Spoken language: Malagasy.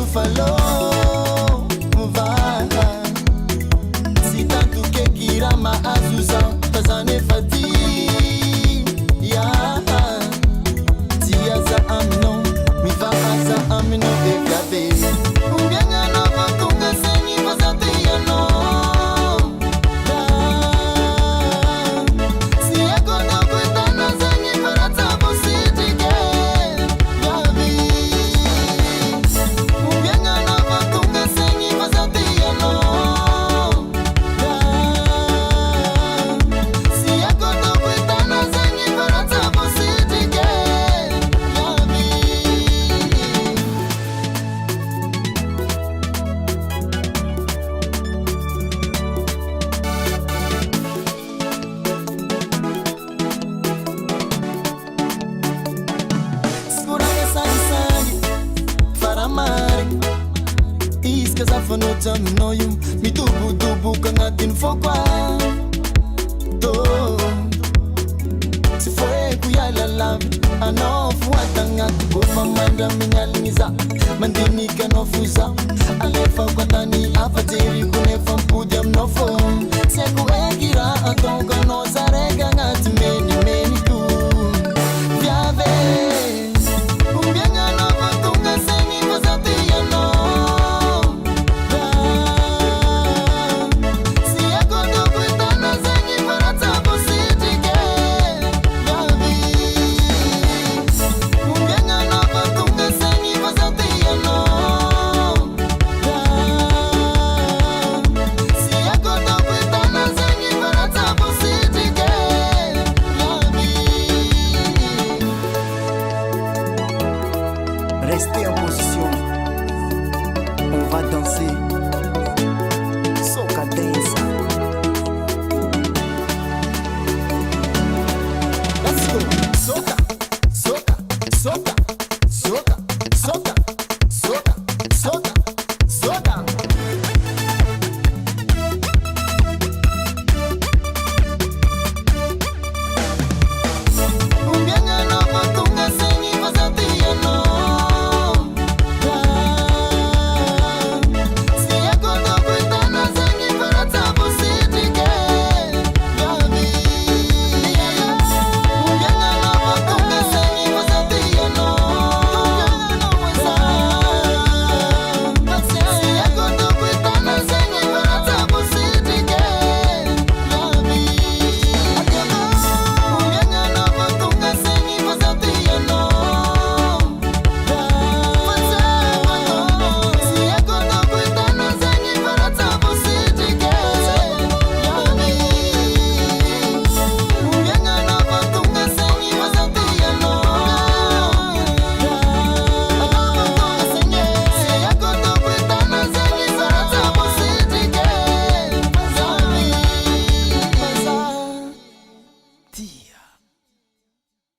falou, vai. Se tanto que kirama azusa, fazane fati. Ya, tia za amno, mi va aza amno egabe. Ungenga na vatunga seni vazate ya no. Noyu mi tubu kangatin fokwa to si foi kuyala love ano fuatanga ko mamanda minyalingiza mandini kanofuza alefa kwatani afateri kunefa mpuja mnofo seku egira atonga no zarega ngati meni tu viave ungenga na vatunga seni vazate ya no. Restez en position, on va danser. Soca dance. Let's go. Soca, soca, soca.